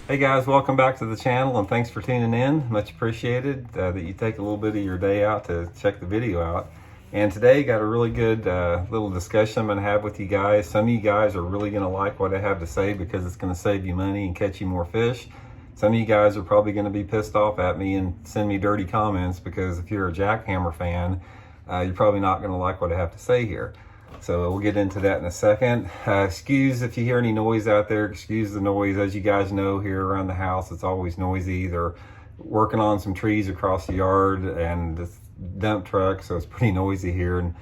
Hey guys, welcome back to the channel and thanks for tuning in. Much appreciated that you take a little bit of your day out to check the video out. And today got a really good little discussion I'm going to have with you guys. Some of you guys are really going to like what I have to say because it's going to save you money and catch you more fish. Some of you guys are probably going to be pissed off at me and send me dirty comments because if you're a Jackhammer fan, you're probably not going to like what I have to say here. So we'll get into that in a second. Excuse if you hear any noise out there. Excuse the noise. As you guys know, here around the house, it's always noisy. They're working on some trees across the yard and this dump truck, so it's pretty noisy here. And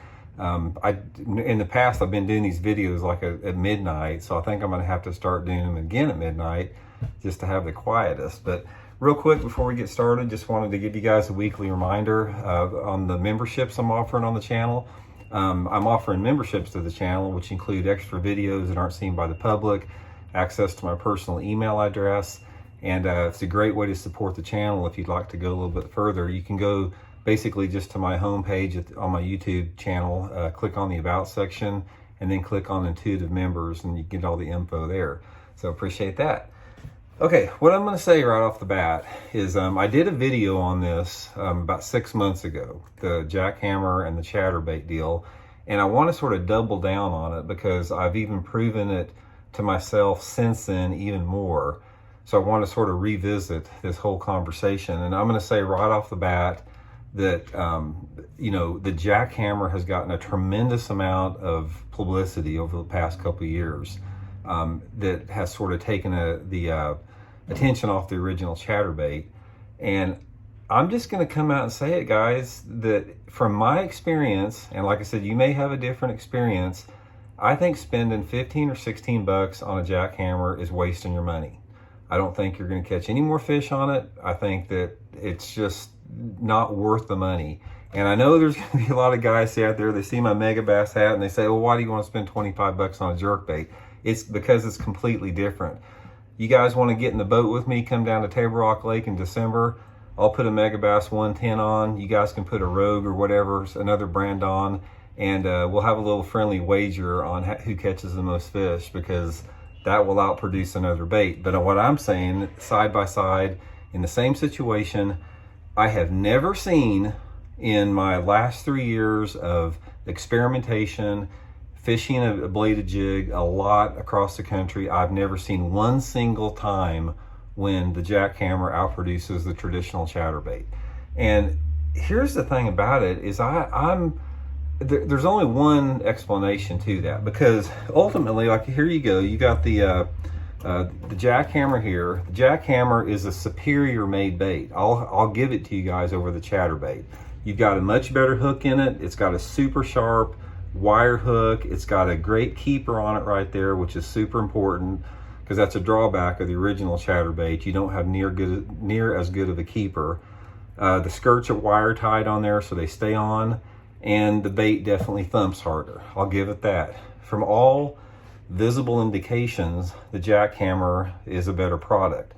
in the past, I've been doing these videos like at midnight, so I think I'm going to have to start doing them again at midnight just to have the quietest. But real quick, before we get started, just wanted to give you guys a weekly reminder on the memberships I'm offering on the channel. I'm offering memberships to the channel, which include extra videos that aren't seen by the public, access to my personal email address, and it's a great way to support the channel. If you'd like to go a little bit further, you can go basically just to my homepage on my YouTube channel, click on the About section, and then click on Intuitive Members, and you get all the info there. So appreciate that. Okay, what I'm going to say right off the bat is I did a video on this about 6 months ago, the Jackhammer and the Chatterbait deal, and I want to sort of double down on it because I've even proven it to myself since then even more. So I want to sort of revisit this whole conversation, and I'm going to say right off the bat that you know, the Jackhammer has gotten a tremendous amount of publicity over the past couple of years. That has sort of taken the attention off the original Chatterbait. And I'm just going to come out and say it, guys, that from my experience, and like I said, you may have a different experience, I think spending 15 or 16 bucks on a Jackhammer is wasting your money. I don't think you're going to catch any more fish on it. I think that it's just not worth the money. And I know there's going to be a lot of guys out there, they see my Mega Bass hat and they say, well, why do you want to spend 25 bucks on a jerkbait? It's because it's completely different. You guys want to get in the boat with me, come down to Table Rock Lake in December. I'll put a Mega Bass 110 on. You guys can put a Rogue or whatever, another brand on, and we'll have a little friendly wager on who catches the most fish, because that will outproduce another bait. But what I'm saying, side by side, in the same situation, I have never seen in my last 3 years of experimentation, fishing a Ablated Jig a lot across the country, I've never seen one single time when the Jackhammer outproduces the traditional Chatterbait. And here's the thing about it is there's only one explanation to that, because ultimately, like here you go, you got the Jackhammer here. The Jackhammer is a superior made bait. I'll give it to you guys over the Chatterbait. You've got a much better hook in it. It's got a super sharp wire hook. It's got a great keeper on it right there, which is super important because that's a drawback of the original Chatterbait. You don't have near as good of a keeper. The skirts are wire tied on there, so they stay on, and the bait definitely thumps harder. I'll give it that. From all visible indications, the Jackhammer is a better product.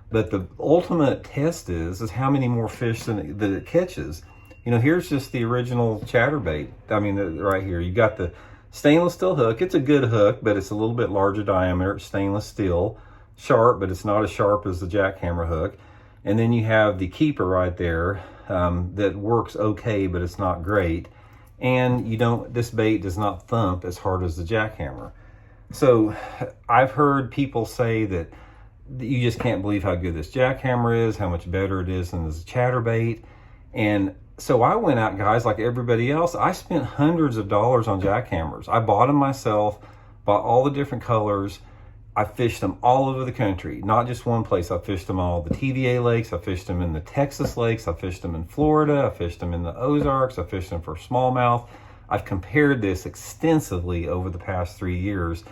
But the ultimate test is how many more fish that it catches. You know, here's just the original Chatterbait. I mean, right here, you got the stainless steel hook. It's a good hook, but it's a little bit larger diameter. It's stainless steel, sharp, but it's not as sharp as the Jackhammer hook. And then you have the keeper right there that works okay, but it's not great. And this bait does not thump as hard as the Jackhammer. So I've heard people say that you just can't believe how good this Jackhammer is, how much better it is than this Chatterbait. And so I went out, guys, like everybody else. I spent hundreds of dollars on Jackhammers. I bought them myself, bought all the different colors. I fished them all over the country, not just one place. I fished them all the TVA lakes. I fished them in the Texas lakes. I fished them in Florida. I fished them in the Ozarks. I fished them for smallmouth. I've compared this extensively over the past 3 years.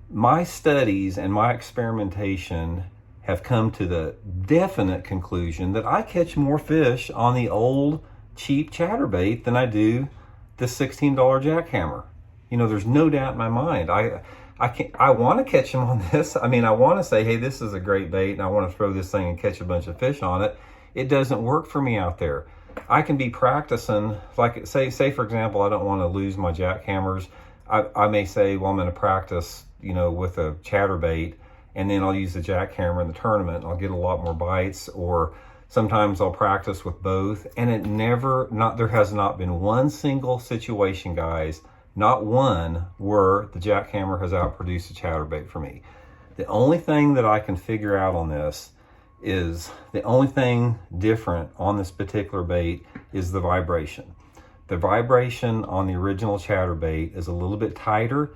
My studies and my experimentation have come to the definite conclusion that I catch more fish on the old cheap Chatterbait than I do the $16 Jackhammer. You know, there's no doubt in my mind. I want to catch them on this. I mean, I want to say, hey, this is a great bait, and I want to throw this thing and catch a bunch of fish on it. It doesn't work for me out there. I can be practicing, like say for example, I don't want to lose my Jackhammers. I may say, well, I'm going to practice, you know, with a Chatterbait, and then I'll use the jackhammer in the tournament and I'll get a lot more bites, or sometimes I'll practice with both. And there has not been one single situation, guys, not one, where the jackhammer has outproduced a chatterbait for me. The only thing that I can figure out on this is, the only thing different on this particular bait is the vibration. The vibration on the original chatterbait is a little bit tighter.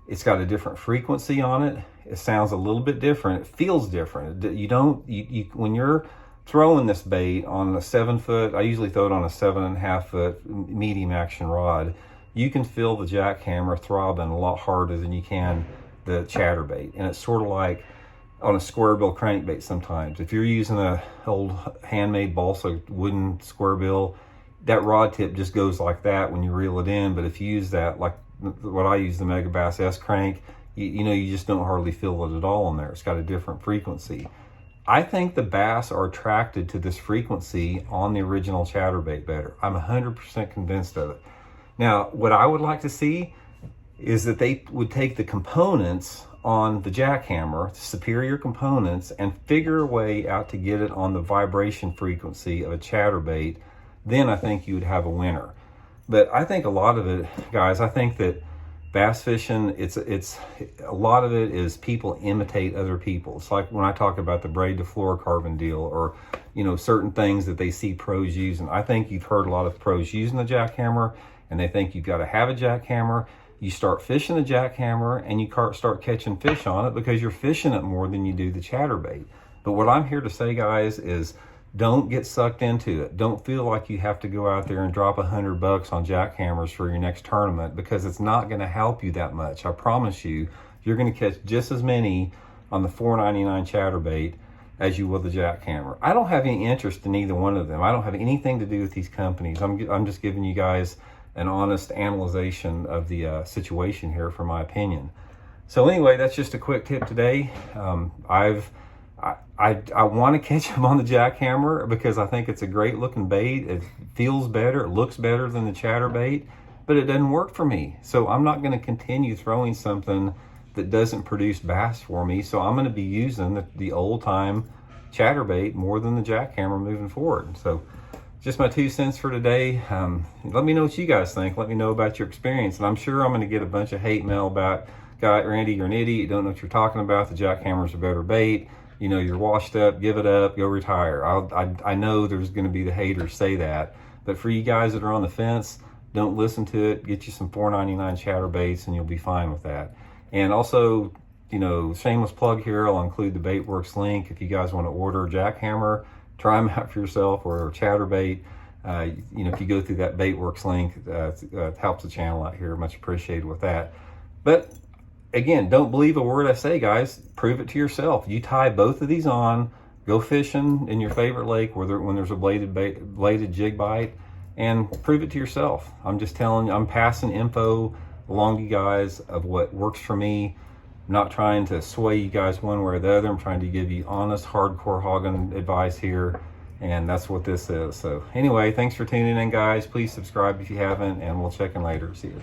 It's got a different frequency on it. It sounds a little bit different. It feels different. When you're throwing this bait on a 7 foot, I usually throw it on a 7.5 foot medium action rod, you can feel the jackhammer throbbing a lot harder than you can the chatterbait. And it's sort of like on a square bill crankbait sometimes. If you're using a old handmade balsa wooden square bill, that rod tip just goes like that when you reel it in. But if you use that, like what I use, the Mega Bass S crank, you just don't hardly feel it at all in there. It's got a different frequency. I think the bass are attracted to this frequency on the original chatterbait better. I'm 100% convinced of it. Now, what I would like to see is that they would take the components on the jackhammer, superior components, and figure a way out to get it on the vibration frequency of a chatterbait. Then I think you would have a winner. But I think a lot of it, guys, I think that bass fishing, it's a lot of it is people imitate other people. It's like when I talk about the braid to fluorocarbon deal, or certain things that they see pros using. I think you've heard a lot of pros using the jackhammer, and they think you've got to have a jackhammer. You start fishing the jackhammer and you start catching fish on it because you're fishing it more than you do the chatterbait. But what I'm here to say, guys, is don't get sucked into it. Don't feel like you have to go out there and drop $100 on jackhammers for your next tournament, because it's not going to help you that much. I promise you, you're going to catch just as many on the $4.99 chatterbait as you will the jackhammer. I don't have any interest in either one of them. I don't have anything to do with these companies. I'm just giving you guys an honest analyzation of the situation here, for my opinion. So anyway, that's just a quick tip today. I want to catch them on the jackhammer because I think it's a great looking bait. It feels better, it looks better than the chatterbait, but it doesn't work for me. So I'm not going to continue throwing something that doesn't produce bass for me. So I'm going to be using the old time chatterbait more than the jackhammer moving forward. So just my 2 cents for today. Let me know what you guys think. Let me know about your experience. And I'm sure I'm going to get a bunch of hate mail about, Randy, you're an idiot. You don't know what you're talking about. The jackhammer's a better bait. You're washed up, give it up, go retire. I know there's going to be the haters say that. But for you guys that are on the fence, don't listen to it. Get you some $4.99 chatterbaits and you'll be fine with that. And also, shameless plug here, I'll include the Baitworks link. If you guys want to order a jackhammer, try them out for yourself, or chatterbait. If you go through that Baitworks link, it helps the channel out here. Much appreciated with that. But again, don't believe a word I say, guys. Prove it to yourself. You tie both of these on, go fishing in your favorite lake when there's a bladed jig bite, and prove it to yourself. I'm just telling you, I'm passing info along to you guys of what works for me. I'm not trying to sway you guys one way or the other. I'm trying to give you honest, hardcore hogging advice here, and that's what this is. So anyway, thanks for tuning in, guys. Please subscribe if you haven't, and we'll check in later. See you.